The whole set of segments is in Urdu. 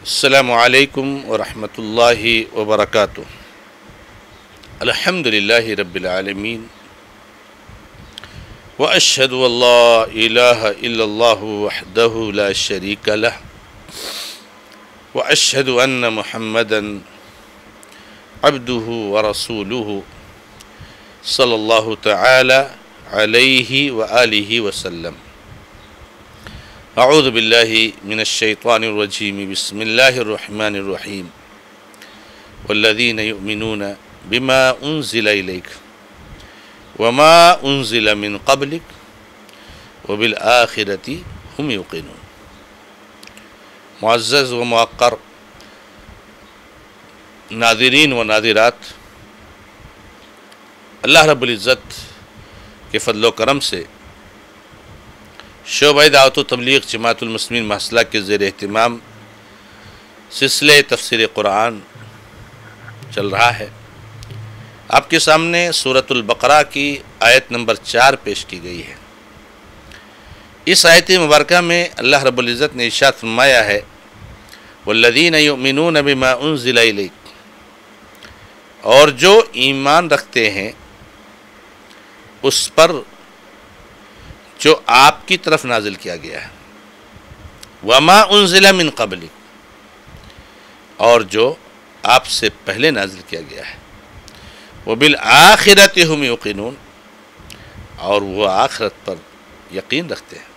السلام علیکم ورحمۃ اللہ وبرکاتہ۔ الحمد للہ رب العالمین واشہد ان لا الہ الا اللہ وحدہ لا شریک لہ واشہد ان محمدا عبدہ ورسولہ صلی اللہ تعالی علیہ وآلہ وسلم۔ اعوذ باللہ من الشیطان الرجیم، بسم اللہ الرحمن الرحیم۔ والذین یؤمنون بما انزل الیک وما انزل من قبلک وبالآخرۃ ہم یوقنون۔ معزز و موقر ناظرین و ناظرات، اللہ رب العزت کے فضل و کرم سے شعبہ دعوت و تبلیغ جماعت المسلمین محصلہ کے زیر اہتمام سلسلہ تفسیر قرآن چل رہا ہے۔ آپ کے سامنے سورۃ البقرہ کی آیت نمبر 4 پیش کی گئی ہے۔ اس آیت مبارکہ میں اللہ رب العزت نے ارشاد فرمایا ہے، والذین یؤمنون بما انزل الیک، اور جو ایمان رکھتے ہیں اس پر جو آپ کی طرف نازل کیا گیا ہے، وما انزل من قبلک، اور جو آپ سے پہلے نازل کیا گیا ہے، وبالآخرۃ ہم یوقنون، اور وہ آخرت پر یقین رکھتے ہیں۔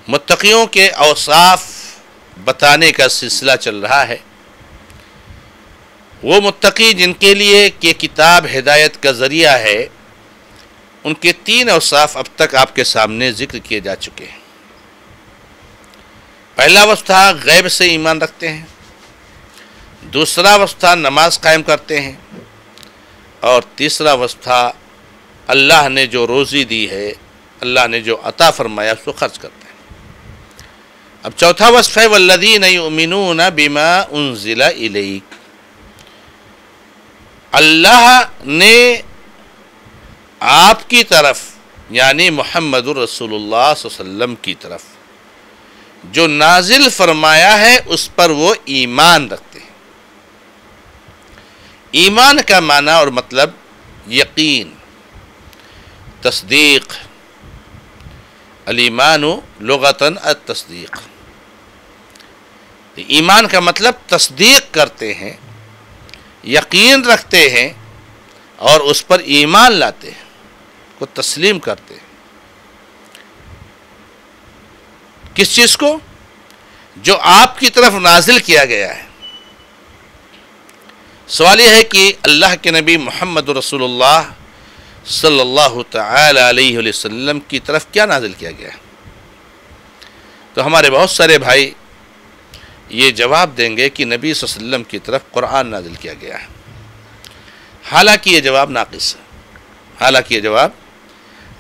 متقیوں کے اوصاف بتانے کا سلسلہ چل رہا ہے۔ وہ متقی جن کے لیے یہ کتاب ہدایت کا ذریعہ ہے، ان کے 3 اوصاف اب تک آپ کے سامنے ذکر کیے جا چکے ہیں۔ پہلا وصف غیب سے ایمان رکھتے ہیں، دوسرا وصف نماز قائم کرتے ہیں، اور تیسرا وصف اللہ نے جو روزی دی ہے، اللہ نے جو عطا فرمایا اس کو خرچ کرتے ہیں۔ اب چوتھا وصف ہے والذین یؤمنون بما انزل الیک، اللہ نے آپ کی طرف یعنی محمد الرسول اللہ صلی اللہ علیہ وسلم کی طرف جو نازل فرمایا ہے اس پر وہ ایمان رکھتے ہیں۔ ایمان کا معنی اور مطلب یقین، تصدیق، الایمان لغتاً التصدیق۔ ایمان کا مطلب تصدیق کرتے ہیں، یقین رکھتے ہیں اور اس پر ایمان لاتے ہیں، کو تسلیم کرتے ہیں۔ کس چیز کو؟ جو آپ کی طرف نازل کیا گیا ہے۔ سوال یہ ہے کہ اللہ کے نبی محمد رسول اللہ صلی اللہ تعالی علیہ وسلم کی طرف کیا نازل کیا گیا ہے؟ تو ہمارے بہت سارے بھائی یہ جواب دیں گے کہ نبی صلی اللہ علیہ وسلم کی طرف قرآن نازل کیا گیا ہے۔ حالانکہ یہ جواب ناقص ہے،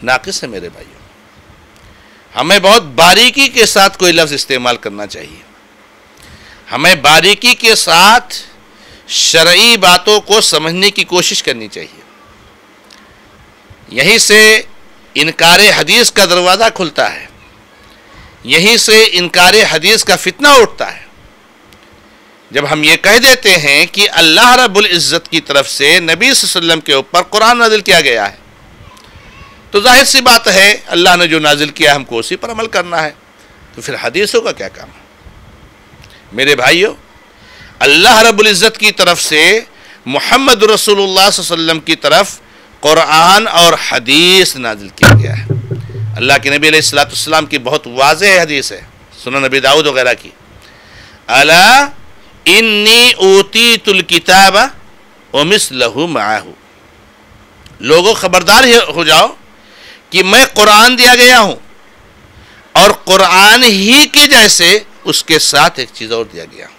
ناقص ہے میرے بھائیوں۔ ہمیں بہت باریکی کے ساتھ کوئی لفظ استعمال کرنا چاہیے، ہمیں باریکی کے ساتھ شرعی باتوں کو سمجھنے کی کوشش کرنی چاہیے۔ یہیں سے انکار حدیث کا دروازہ کھلتا ہے، یہیں سے انکار حدیث کا فتنہ اٹھتا ہے۔ جب ہم یہ کہہ دیتے ہیں کہ اللہ رب العزت کی طرف سے نبی صلی اللہ علیہ وسلم کے اوپر قرآن نازل کیا گیا ہے، تو ظاہر سی بات ہے اللہ نے جو نازل کیا ہم کو اسی پر عمل کرنا ہے، تو پھر حدیثوں کا کیا کام ہے؟ میرے بھائیوں، اللہ رب العزت کی طرف سے محمد رسول اللہ صلی اللہ علیہ وسلم کی طرف قرآن اور حدیث نازل کیا گیا ہے۔ اللہ کے نبی علیہ السلام کی بہت واضح حدیث ہے، سنن نبی داؤد وغیرہ کی، الا انی اوتیت الکتاب ومثلہ معہ، لوگوں خبردار ہو جاؤ کہ میں قرآن دیا گیا ہوں اور قرآن ہی کے جیسے اس کے ساتھ ایک چیز اور دیا گیا ہوں۔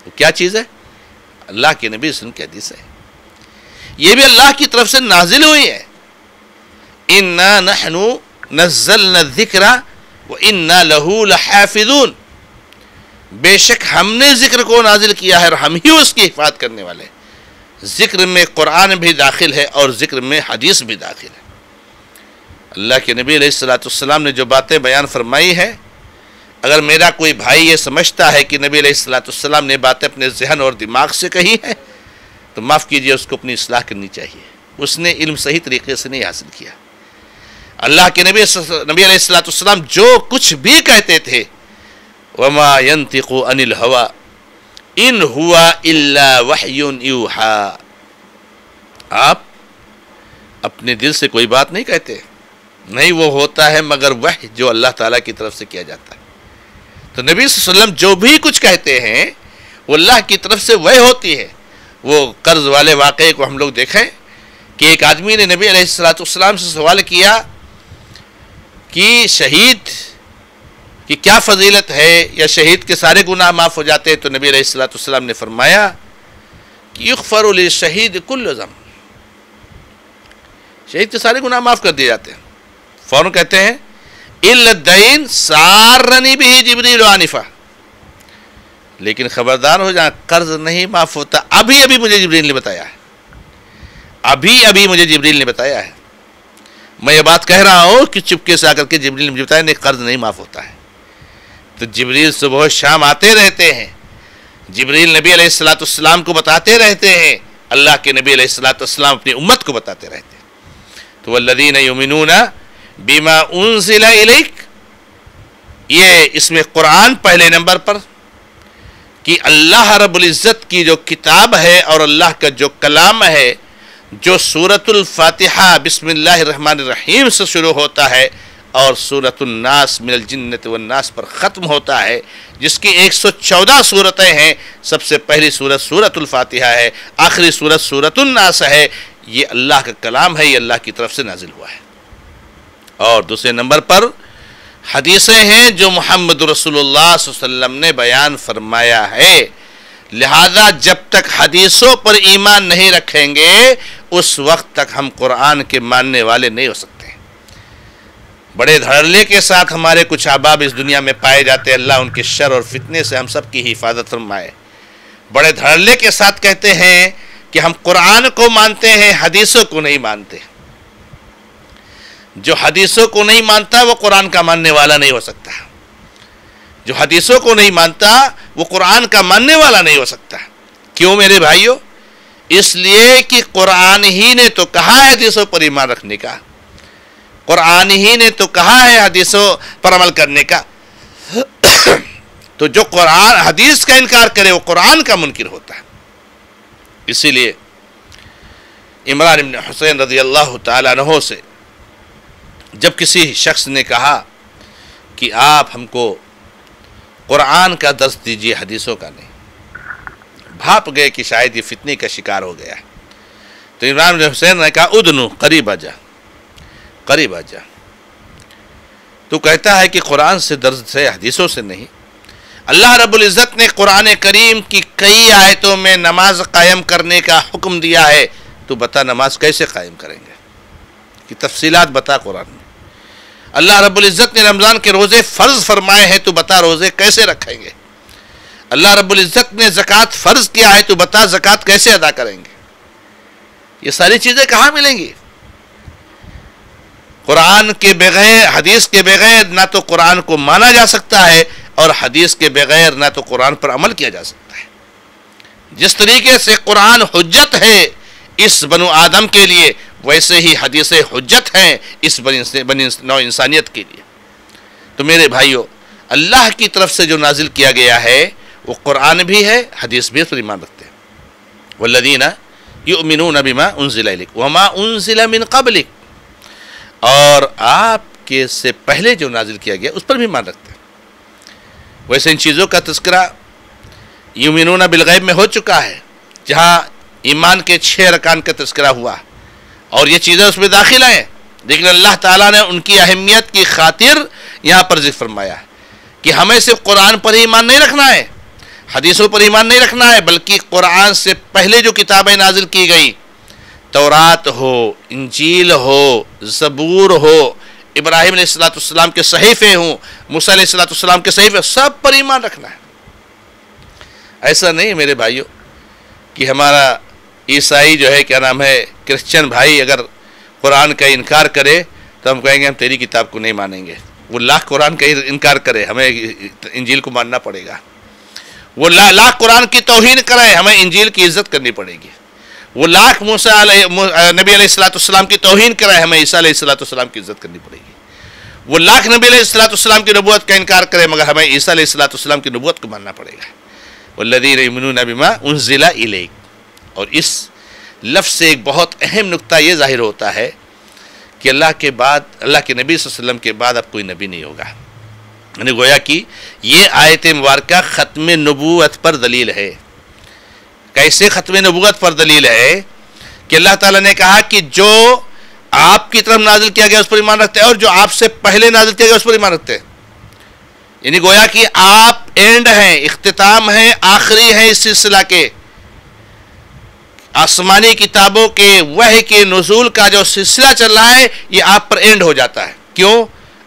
وہ کیا چیز ہے؟ اللہ کے نبی صلی اللہ علیہ وسلم کی حدیث ہے، یہ بھی اللہ کی طرف سے نازل ہوئی ہے۔ انا نحن نزلنا الذکر وانا لہ لحافظون، بے شک ہم نے ذکر کو نازل کیا ہے اور ہم ہی اس کی حفاظت کرنے والے ہیں۔ ذکر میں قرآن بھی داخل ہے اور ذکر میں حدیث بھی داخل ہے۔ اللہ کے نبی علیہ السلام نے جو باتیں بیان فرمائی ہے، اگر میرا کوئی بھائی یہ سمجھتا ہے کہ نبی علیہ الصلوۃ والسلام نے باتیں اپنے ذہن اور دماغ سے کہی ہیں تو معاف کیجئے، اس کو اپنی اصلاح کرنی چاہیے، اس نے علم صحیح طریقے سے نہیں حاصل کیا۔ اللہ کے نبی علیہ الصلوۃ والسلام جو کچھ بھی کہتے تھے، وما ينطق عن الهوى ان هو الا وحی یوحى، آپ اپنے دل سے کوئی بات نہیں کہتے، نہیں وہ ہوتا ہے مگر وحی جو اللہ تعالیٰ کی طرف سے کیا جاتا ہے۔ تو نبی صلی اللہ علیہ وسلم جو بھی کچھ کہتے ہیں وہ اللہ کی طرف سے وحی ہوتی ہے۔ وہ قرض والے واقعے کو ہم لوگ دیکھیں کہ ایک آدمی نے نبی علیہ الصلوۃ والسلام سے سوال کیا کہ شہید کی کیا فضیلت ہے، یا شہید کے سارے گناہ معاف ہو جاتے ہیں؟ تو نبی علیہ الصلوۃ والسلام نے فرمایا کہ یغفر للشہید کل ذنب، شہید کے سارے گناہ معاف کر دیے جاتے ہیں۔ فوراً کہتے ہیں الا الدین سارنی بہ جبریل عنفا، لیکن خبردار ہو جائیں قرض نہیں معاف ہوتا، ابھی مجھے جبریل نے بتایا ہے، ابھی مجھے جبریل نے بتایا ہے، میں یہ بات کہہ رہا ہوں کہ چپکے سے آ کر کے جبریل نے مجھے بتایا نہیں قرض نہیں معاف ہوتا ہے۔ تو جبریل صبح و شام آتے رہتے ہیں، جبریل نبی علیہ الصلوۃ والسلام کو بتاتے رہتے ہیں، اللہ کے نبی علیہ الصلوۃ والسلام اپنی امت کو بتاتے رہتے ہیں۔ تو والذین یؤمنون بما انزل الیک، یہ اس میں قرآن پہلے نمبر پر، کہ اللہ رب العزت کی جو کتاب ہے اور اللہ کا جو کلام ہے، جو سورۃ الفاتحہ بسم اللہ الرحمن الرحیم سے شروع ہوتا ہے اور سورۃ الناس من الجنۃ والناس پر ختم ہوتا ہے، جس کی 114 صورتیں ہیں، سب سے پہلی صورت سورۃ الفاتحہ ہے، آخری صورت سورۃ الناس ہے، یہ اللہ کا کلام ہے، یہ اللہ کی طرف سے نازل ہوا ہے۔ اور دوسرے نمبر پر حدیثیں ہیں جو محمد رسول اللہ صلی اللہ علیہ وسلم نے بیان فرمایا ہے، لہذا جب تک حدیثوں پر ایمان نہیں رکھیں گے اس وقت تک ہم قرآن کے ماننے والے نہیں ہو سکتے۔ بڑے دھڑلے کے ساتھ ہمارے کچھ احباب اس دنیا میں پائے جاتے ہیں، اللہ ان کے شر اور فتنے سے ہم سب کی حفاظت فرمائے۔ بڑے دھڑلے کے ساتھ کہتے ہیں کہ ہم قرآن کو مانتے ہیں، حدیثوں کو نہیں مانتے۔ جو حدیثوں کو نہیں مانتا وہ قرآن کا ماننے والا نہیں ہو سکتا، جو حدیثوں کو نہیں مانتا وہ قرآن کا ماننے والا نہیں ہو سکتا۔ کیوں میرے بھائیوں؟ اس لیے کہ قرآن ہی نے تو کہا ہے حدیثوں پر ایمان رکھنے کا، قرآن ہی نے تو کہا ہے حدیثوں پر عمل کرنے کا۔ تو جو قرآن حدیث کا انکار کرے وہ قرآن کا منکر ہوتا ہے۔ اسی لیے عمران بن حسین رضی اللہ تعالیٰ عنہ سے جب کسی شخص نے کہا کہ آپ ہم کو قرآن کا درس دیجئے حدیثوں کا نہیں، بھاپ گئے کہ شاید یہ فتنے کا شکار ہو گیا ہے، تو عمران بن حسین نے کہا ادنو قریب آجا، قریب آجا۔ تو کہتا ہے کہ قرآن سے درس سے حدیثوں سے نہیں۔ اللہ رب العزت نے قرآن کریم کی کئی آیتوں میں نماز قائم کرنے کا حکم دیا ہے، تو بتا نماز کیسے قائم کریں گے، کہ تفصیلات بتا قرآن میں۔ اللہ رب العزت نے رمضان کے روزے فرض فرمائے ہیں، تو بتا روزے کیسے رکھیں گے۔ اللہ رب العزت نے زکوٰۃ فرض کیا ہے، تو بتا زکوٰۃ کیسے ادا کریں گے۔ یہ ساری چیزیں کہاں ملیں گی؟ قرآن کے بغیر، حدیث کے بغیر نہ تو قرآن کو مانا جا سکتا ہے، اور حدیث کے بغیر نہ تو قرآن پر عمل کیا جا سکتا ہے۔ جس طریقے سے قرآن حجت ہے اس بنو آدم کے لیے، ویسے ہی حدیثیں حجت ہیں اس بنی نوع انسانیت کے لیے۔ تو میرے بھائیوں، اللہ کی طرف سے جو نازل کیا گیا ہے وہ قرآن بھی ہے، حدیث بھی اس پر ایمان رکھتے ہیں۔ والذین یؤمنون بما انزل الیک وما انزل من قبلک، اور آپ کے سے پہلے جو نازل کیا گیا اس پر بھی ایمان رکھتے ہیں۔ ویسے ان چیزوں کا تذکرہ یؤمنون بالغیب میں ہو چکا ہے، جہاں ایمان کے 6 ارکان کا تذکرہ ہوا، اور یہ چیزیں اس میں داخل ہیں، لیکن اللہ تعالیٰ نے ان کی اہمیت کی خاطر یہاں پر ذکر فرمایا ہے کہ ہمیں صرف قرآن پر ایمان نہیں رکھنا ہے، حدیثوں پر ایمان نہیں رکھنا ہے، بلکہ قرآن سے پہلے جو کتابیں نازل کی گئی، تورات ہو، انجیل ہو، زبور ہو، ابراہیم علیہ السلام کے صحیفے ہوں، موسیٰ علیہ السلام کے صحیفے، سب پر ایمان رکھنا ہے۔ ایسا نہیں میرے بھائیوں کہ ہمارا عیسائی جو ہے کیا نام ہے کرسچن بھائی اگر قرآن کا انکار کرے تو ہم کہیں گے ہم تیری کتاب کو نہیں مانیں گے، وہ لاکھ قرآن کا انکار کرے ہمیں انجیل کو ماننا پڑے گا، وہ لاکھ قرآن کی توہین کرے ہمیں انجیل کی عزت کرنی پڑے گی، وہ لاکھ نبی علیہ السلام کی توہین کرے ہمیں عیسیٰ علیہ السلام کی عزت کرنی پڑے گی، وہ لاکھ نبی علیہ السلام کی نبوت کا انکار کرے مگر ہمیں عیسیٰ علیہ السلام کی نبوت کو ماننا پڑے گا۔ والذین یؤمنون بما انزل الیک، اور اس لفظ سے ایک بہت اہم نقطہ یہ ظاہر ہوتا ہے کہ اللہ کے بعد، اللہ کے نبی صلی اللہ علیہ وسلم کے بعد اب کوئی نبی نہیں ہوگا، یعنی گویا کہ یہ آیت مبارکہ ختم نبوت پر دلیل ہے۔ کیسے ختم نبوت پر دلیل ہے؟ کہ اللہ تعالیٰ نے کہا کہ جو آپ کی طرف نازل کیا گیا اس پر ایمان رکھتے ہیں اور جو آپ سے پہلے نازل کیا گیا اس پر ایمان رکھتے ہیں، یعنی گویا کہ آپ اینڈ ہیں، اختتام ہیں، آخری ہیں اس سلسلہ کے، آسمانی کتابوں کے وحی کے نزول کا جو سلسلہ چل رہا ہے یہ آپ پر اینڈ ہو جاتا ہے۔ کیوں؟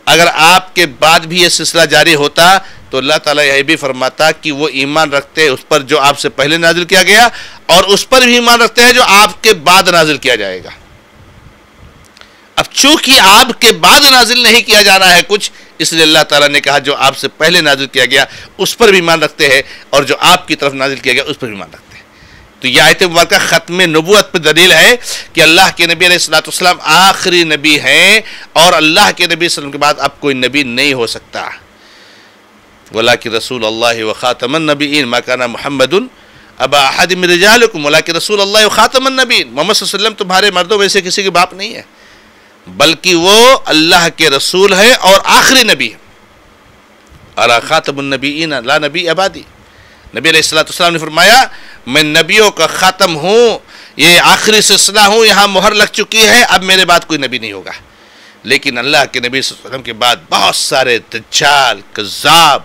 اگر آپ کے بعد بھی یہ سلسلہ جاری ہوتا تو اللہ تعالیٰ یہ بھی فرماتا کہ وہ ایمان رکھتے اس پر جو آپ سے پہلے نازل کیا گیا اور اس پر بھی ایمان رکھتے ہیں جو آپ کے بعد نازل کیا جائے گا۔ اب چونکہ آپ کے بعد نازل نہیں کیا جا رہا ہے کچھ، اس لیے اللہ تعالیٰ نے کہا جو آپ سے پہلے نازل کیا گیا اس پر بھی ایمان رکھتے ہیں اور جو آپ کی طرف نازل کیا گیا اس پر بھی ایمان رکھتے ہیں۔ تو یہ آیت مبارکہ ختم نبوت پر دلیل ہے کہ اللہ کے نبی علیہ السلام آخری نبی ہیں اور اللہ کے نبی صلی اللہ علیہ وسلم کے بعد اب کوئی نبی نہیں ہو سکتا۔ وَلَٰكِن رَسُولَ اللَّهِ وَخَاتَمَ النَّبِيِّينَ مَا كَانَ مُحَمَّدٌ أَبَا أَحَدٍ مِّن رِجَالِكُمْ وَلَٰكِن رَسُولَ اللَّهِ وَخَاتَمَ النَّبِيِّينَ، محمد صلی اللہ علیہ وسلم تمہارے مردوں میں سے کسی کے باپ نہیں ہے بلکہ وہ اللہ کے رسول ہے اور آخری نبی ہے۔ أَلَا خَاتَمُ النَّبِيِّينَ لَا نَبِيَّ بَعْدِي، نبی علیہ السلام نے فرمایا میں نبیوں کا خاتم ہوں، یہ آخری سلسلہ ہوں، یہاں مہر لگ چکی ہے، اب میرے بعد کوئی نبی نہیں ہوگا۔ لیکن اللہ کے نبی صلی اللہ علیہ وسلم کے بعد بہت سارے دجال، کذاب،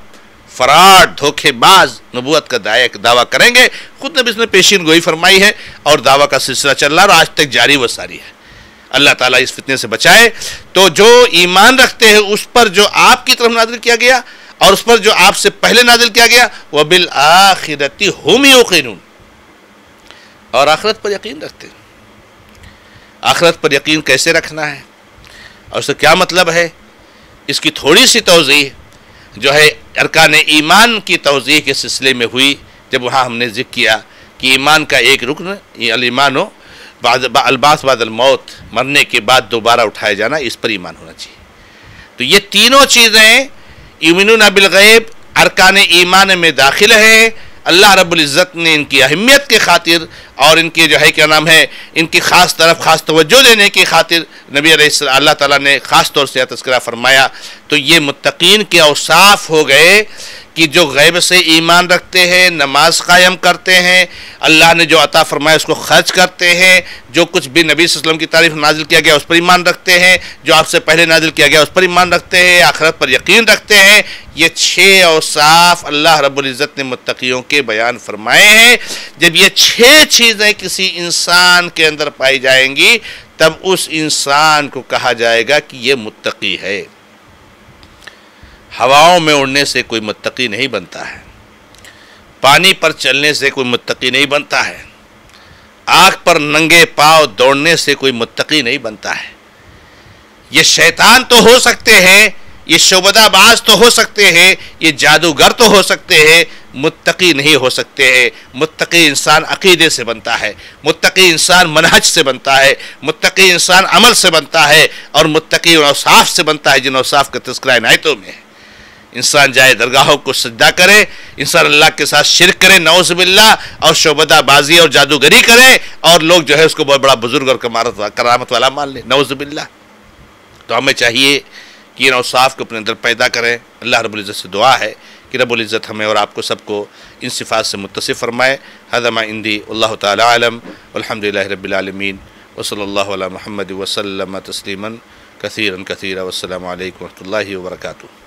فراڈ، دھوکے باز نبوت کا دعویٰ کریں گے۔ خود نبی نے پیشین گوئی فرمائی ہے اور دعویٰ کا سلسلہ چل رہا اور آج تک جاری و ساری ہے۔ اللہ تعالیٰ اس فتنے سے بچائے۔ تو جو ایمان رکھتے ہیں اس پر جو آپ کی طرف نازل کیا گیا اور اس پر جو آپ سے پہلے نازل کیا گیا، وَبِالْآخِرَةِ هُمْ يُوقِنُونَ، اور آخرت پر یقین رکھتے ہیں۔ آخرت پر یقین کیسے رکھنا ہے اور اس کا کیا مطلب ہے، اس کی تھوڑی سی توضیح جو ہے ارکان ایمان کی توضیح کے سلسلے میں ہوئی، جب وہاں ہم نے ذکر کیا کہ ایمان کا ایک رکن الایمان البعث بعد الموت، مرنے کے بعد دوبارہ اٹھائے جانا، اس پر ایمان ہونا چاہیے۔ تو یہ تینوں چیزیں یؤمنون بالغیب ارکان ایمان میں داخل ہے۔ اللہ رب العزت نے ان کی اہمیت کے خاطر اور ان کے جو ہے کیا نام ہے ان کی خاص طرف خاص توجہ دینے کی خاطر نبی علیہ السلام اللہ تعالیٰ نے خاص طور سے تذکرہ فرمایا۔ تو یہ متقین کے اوصاف ہو گئے کہ جو غیب سے ایمان رکھتے ہیں، نماز قائم کرتے ہیں، اللہ نے جو عطا فرمایا اس کو خرچ کرتے ہیں، جو کچھ بھی نبی صلی اللہ علیہ وسلم کی تعریف نازل کیا گیا اس پر ایمان رکھتے ہیں، جو آپ سے پہلے نازل کیا گیا اس پر ایمان رکھتے ہیں، آخرت پر یقین رکھتے ہیں۔ یہ 6 اوصاف اللہ رب العزت نے متقیوں کے بیان فرمائے ہیں۔ جب یہ 6 چیزیں کسی انسان کے اندر پائی جائیں گی تب اس انسان کو کہا جائے گا کہ یہ متقی ہے۔ ہواؤں میں اڑنے سے کوئی متقی نہیں بنتا ہے، پانی پر چلنے سے کوئی متقی نہیں بنتا ہے، آنکھ پر ننگے پاؤں دوڑنے سے کوئی متقی نہیں بنتا ہے۔ یہ شیطان تو ہو سکتے ہیں، یہ شعبدہ باز تو ہو سکتے ہیں، یہ جادوگر تو ہو سکتے ہیں، متقی نہیں ہو سکتے ہیں۔ متقی انسان عقیدے سے بنتا ہے، متقی انسان منہج سے بنتا ہے، متقی انسان عمل سے بنتا ہے اور متقی اوصاف سے بنتا ہے جن اوصاف کا تذکرہ عنایتوں میں ہے۔ انسان جائے درگاہوں کو سجدہ کرے، انسان اللہ کے ساتھ شرک کرے نعوذ باللہ، اور شعبدہ بازی اور جادوگری کرے اور لوگ جو ہے اس کو بہت بڑا بزرگ اور کرامت والا مان لیں نعوذ باللہ۔ تو ہمیں چاہیے کہ ان اوصاف کو اپنے اندر پیدا کریں۔ اللہ رب العزت سے دعا ہے کہ رب العزت ہمیں اور آپ کو سب کو ان صفات سے متصف فرمائے۔ ھذا ما عندی واللہ تعالی اعلم والحمد للہ رب العالمین وصلی اللہ علی محمد وسلم تسلیما کثیرا کثیرا والسلام علیکم ورحمۃ اللہ وبرکاتہ۔